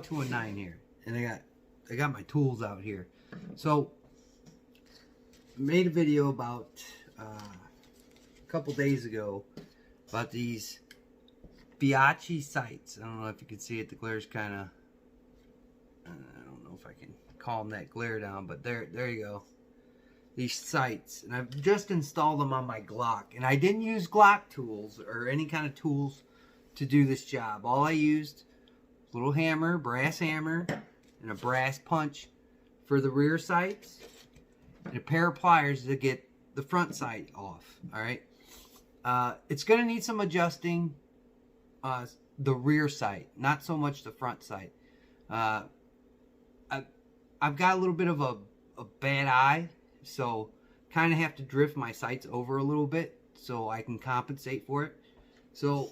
219 here, and I got my tools out here. So made a video about a couple days ago about these Feyachi sights. I don't know if you can see it. The glare's kind of, I don't know if I can calm that glare down, but there you go. These sights, and I've just installed them on my Glock, and I didn't use Glock tools or any kind of tools to do this job. All I used was a little hammer, brass hammer, and a brass punch for the rear sights, and a pair of pliers to get the front sight off. All right, it's gonna need some adjusting. The rear sight, not so much the front sight. I've got a little bit of a bad eye, so kind of have to drift my sights over a little bit so I can compensate for it. So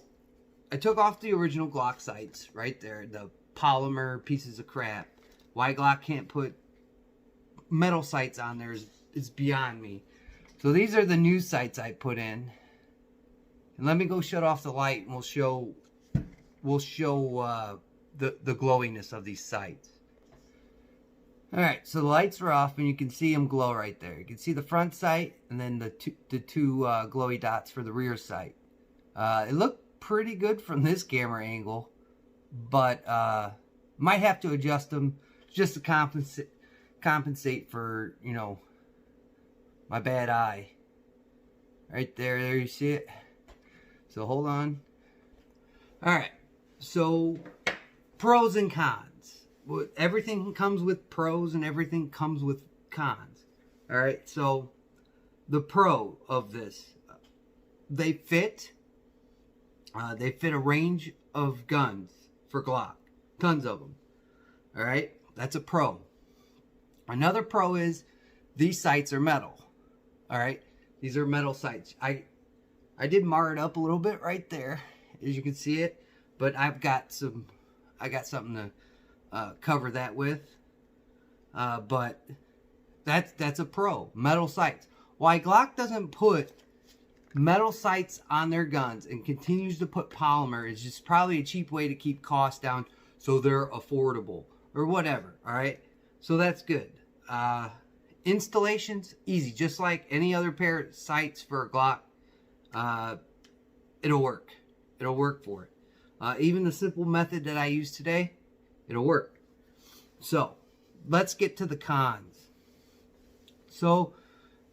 I took off the original Glock sights right there, the polymer pieces of crap. Why Glock can't put metal sights on there is beyond me. So these are the new sights I put in. And let me go shut off the light, and we'll show the glowiness of these sights. Alright, so the lights are off, and you can see them glow right there. You can see the front sight, and then the two glowy dots for the rear sight. It looked pretty good from this camera angle, but might have to adjust them just to compensate for, you know, my bad eye. Right there you see it. So hold on. Alright, so pros and cons. Everything comes with pros and everything comes with cons. Alright, so the pro of this, they fit a range of guns for Glock. Tons of them. Alright, that's a pro. Another pro is these sights are metal. Alright, these are metal sights. I did mar it up a little bit right there, as you can see it, but I got something to cover that with. But that's a pro. Metal sights. Why Glock doesn't put metal sights on their guns and continues to put polymer is just probably a cheap way to keep costs down, so they're affordable or whatever. All right, so that's good. Installations easy, just like any other pair of sights for a Glock. It'll work. It'll work for it. Even the simple method that I use today, it'll work. So let's get to the cons. So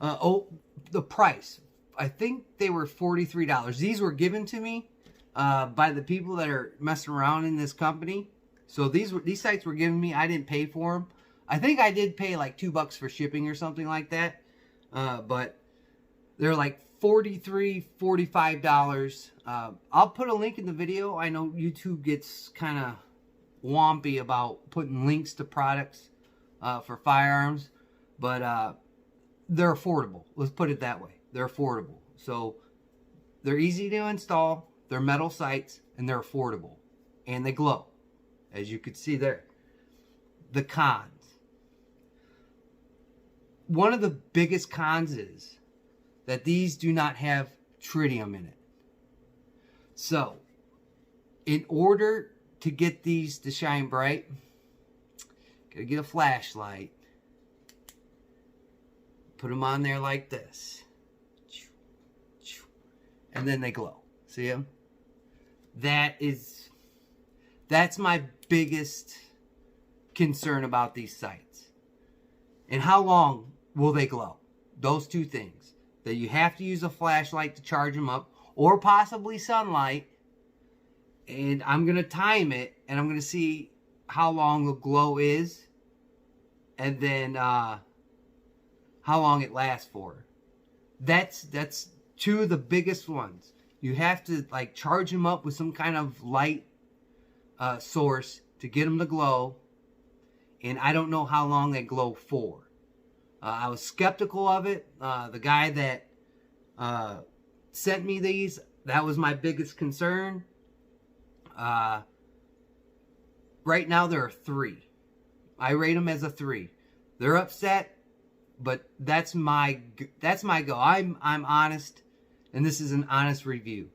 the price, I think they were $43. These were given to me by the people that are messing around in this company. So these sights were given me. I didn't pay for them. I think I did pay like $2 for shipping or something like that. But they're like $43, $45. I'll put a link in the video. I know YouTube gets kind of wompy about putting links to products for firearms, but they're affordable. Let's put it that way. They're affordable. So they're easy to install, they're metal sights, and they're affordable. And they glow, as you can see there. The cons. One of the biggest cons is that these do not have tritium in it. So, in order to get these to shine bright, gotta get a flashlight, put them on there like this, and then they glow. See them? That's my biggest concern about these sights. And how long will they glow? Those two things. That you have to use a flashlight to charge them up, or possibly sunlight. And I'm going to time it, and I'm going to see how long the glow is, and then how long it lasts for. That's two of the biggest ones. You have to like charge them up with some kind of light source to get them to glow, and I don't know how long they glow for. I was skeptical of it. The guy that sent me these, that was my biggest concern. Right now there are 3. I rate them as a 3. They're upset, but that's my go. I'm honest, and this is an honest review.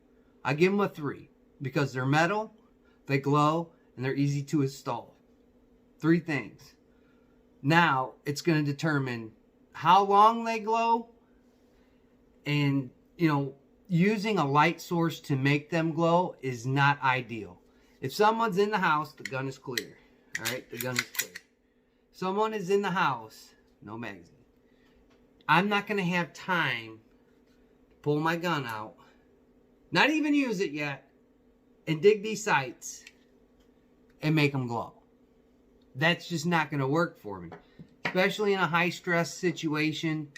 I give them a 3 because they're metal, they glow, and they're easy to install. 3 things. Now, it's going to determine how long they glow, and, you know, using a light source to make them glow is not ideal. If someone's in the house, the gun is clear. All right, the gun is clear. Someone is in the house, no magazine. I'm not going to have time to pull my gun out, not even use it yet, and dig these sights and make them glow. That's just not going to work for me, especially in a high-stress situation.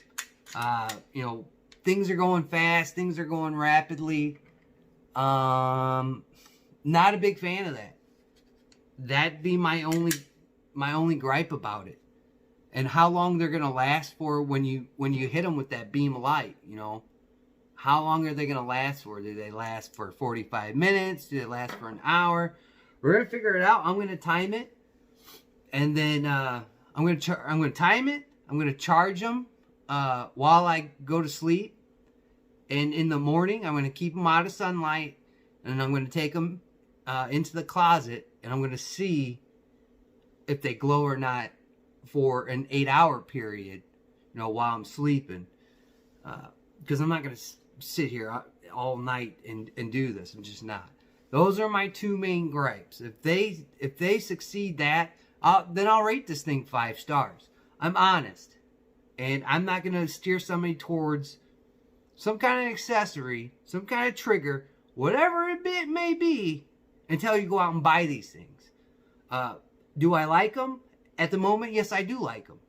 You know, things are going fast, things are going rapidly. Not a big fan of that. That'd be my only gripe about it. And how long they're gonna last for when you hit them with that beam of light, you know. How long are they gonna last for? Do they last for 45 minutes? Do they last for an hour? We're gonna figure it out. I'm gonna time it, and then I'm gonna time it. I'm gonna charge them while I go to sleep, and in the morning I'm gonna keep them out of sunlight, and I'm gonna take them into the closet, and I'm gonna see if they glow or not for an 8-hour period, you know, while I'm sleeping. Because I'm not going to sit here all night and do this. I'm just not. Those are my 2 main gripes. If they succeed that, then I'll rate this thing 5 stars. I'm honest. And I'm not going to steer somebody towards some kind of accessory, some kind of trigger, whatever it may be, until you go out and buy these things. Do I like them? At the moment, yes, I do like them.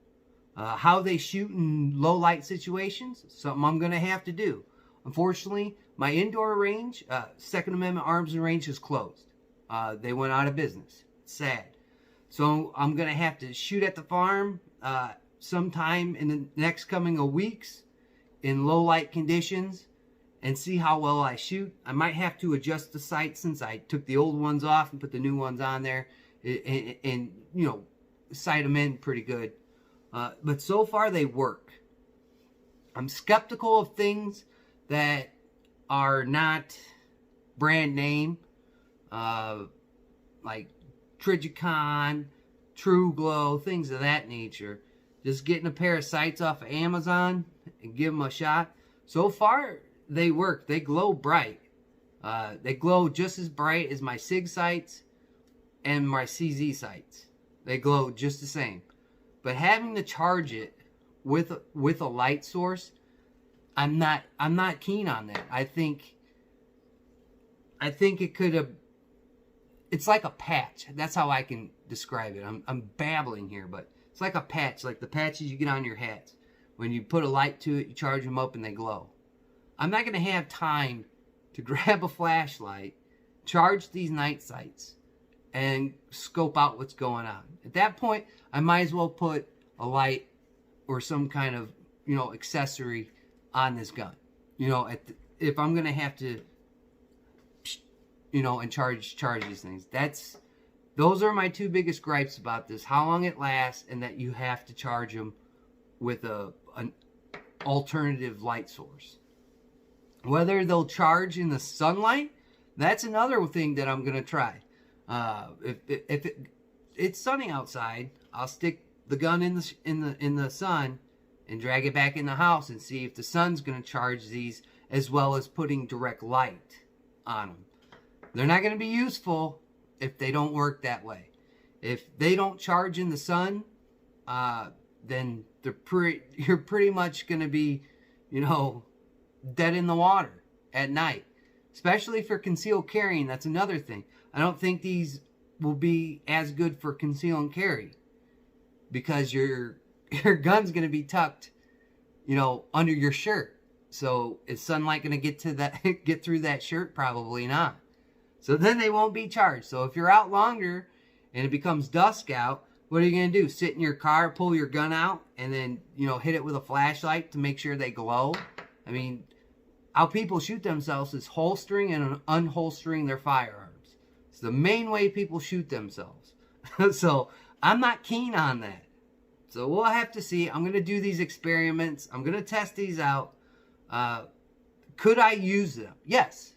How they shoot in low light situations, something I'm going to have to do. Unfortunately, my indoor range, Second Amendment Arms and Range, is closed. They went out of business. It's sad. So I'm going to have to shoot at the farm sometime in the next coming of weeks in low light conditions and see how well I shoot. I might have to adjust the sight since I took the old ones off and put the new ones on there and you know, sight them in pretty good. But so far they work. I'm skeptical of things that are not brand name, like Trigicon, True Glow, things of that nature. Just getting a pair of sights off of Amazon and give them a shot. So far they work. They glow bright. They glow just as bright as my SIG sights and my CZ sights. They glow just the same. But having to charge it with a light source, I'm not keen on that. I think it could have. It's like a patch. That's how I can describe it. I'm babbling here, but it's like a patch, like the patches you get on your hats. When you put a light to it, you charge them up and they glow. I'm not going to have time to grab a flashlight, charge these night sights, and scope out what's going on. At that point, I might as well put a light or some kind of, you know, accessory on this gun. You know, if I'm going to have to, you know, and charge these things. Those are my 2 biggest gripes about this. How long it lasts and that you have to charge them with an alternative light source. Whether they'll charge in the sunlight, that's another thing that I'm going to try. If it's sunny outside, I'll stick the gun in the sun and drag it back in the house and see if the sun's going to charge these, as well as putting direct light on them. They're not going to be useful if they don't work that way. If they don't charge in the sun, then you're pretty much going to be, you know, dead in the water at night. Especially for concealed carrying, that's another thing. I don't think these will be as good for conceal and carry, because your gun's going to be tucked, you know, under your shirt. So is sunlight going to get through that shirt? Probably not. So then they won't be charged. So if you're out longer and it becomes dusk out, what are you going to do? Sit in your car, pull your gun out, and then, you know, hit it with a flashlight to make sure they glow? I mean, how people shoot themselves is holstering and unholstering their firearms. It's the main way people shoot themselves. So I'm not keen on that. So we'll have to see. I'm going to do these experiments. I'm going to test these out. Could I use them? Yes.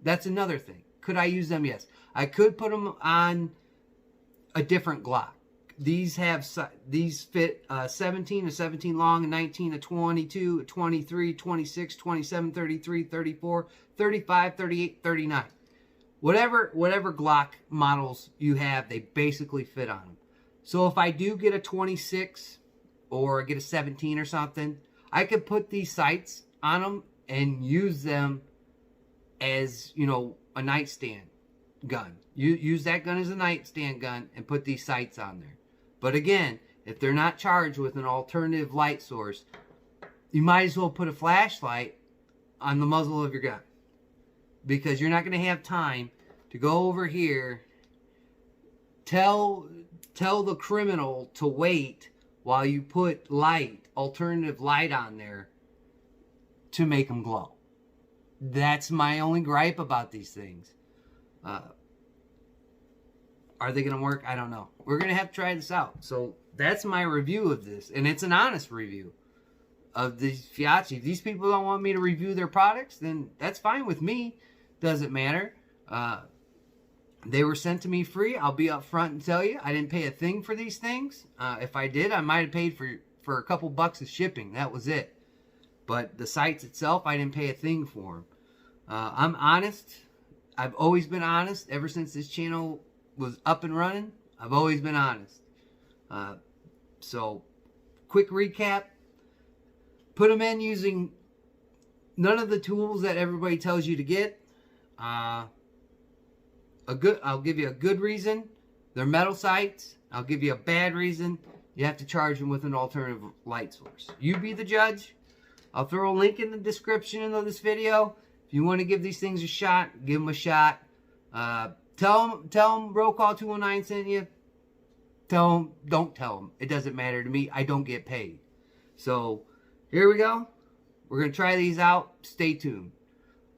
That's another thing. Could I use them? Yes. I could put them on a different Glock. these fit 17 to 17 long, and 19 to 22, 23, 26, 27, 33, 34, 35, 38, 39. Whatever Glock models you have, they basically fit on them. So if I do get a 26 or get a 17 or something, I could put these sights on them and use them as, you know, a nightstand gun. You use that gun as a nightstand gun and put these sights on there. But again, if they're not charged with an alternative light source, you might as well put a flashlight on the muzzle of your gun, because you're not going to have time to go over here, tell the criminal to wait while you put alternative light on there to make them glow. That's my only gripe about these things. Are they going to work? I don't know. We're going to have to try this out. So that's my review of this. And it's an honest review of these Feyachi. If these people don't want me to review their products, then that's fine with me. Doesn't matter. They were sent to me free. I'll be up front and tell you, I didn't pay a thing for these things. If I did, I might have paid for a couple bucks of shipping. That was it. But the sights itself, I didn't pay a thing for them. I'm honest. I've always been honest. Ever since this channel was up and running, I've always been honest. So, quick recap. Put them in using none of the tools that everybody tells you to get. I'll give you a good reason. They're metal sights. I'll give you a bad reason. You have to charge them with an alternative light source. You be the judge. I'll throw a link in the description of this video. If you want to give these things a shot, give them a shot. Tell them Roll Call 219 sent you. Don't tell them. It doesn't matter to me. I don't get paid. So, here we go. We're going to try these out. Stay tuned.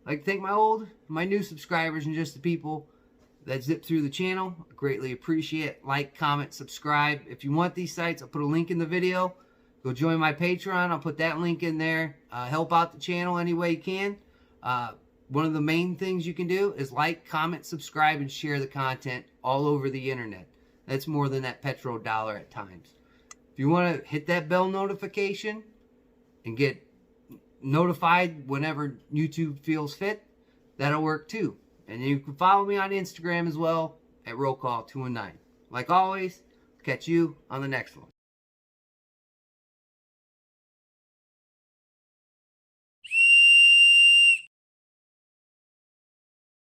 I'd like to thank my new subscribers and just the people that zip through the channel. I greatly appreciate it. Like, comment, subscribe. If you want these sites, I'll put a link in the video. Go join my Patreon. I'll put that link in there. Help out the channel any way you can. One of the main things you can do is like, comment, subscribe, and share the content all over the internet. That's more than that petrodollar at times. If you want to hit that bell notification and get notified whenever YouTube feels fit, that'll work too. And you can follow me on Instagram as well at Roll Call 219. Like always, catch you on the next one.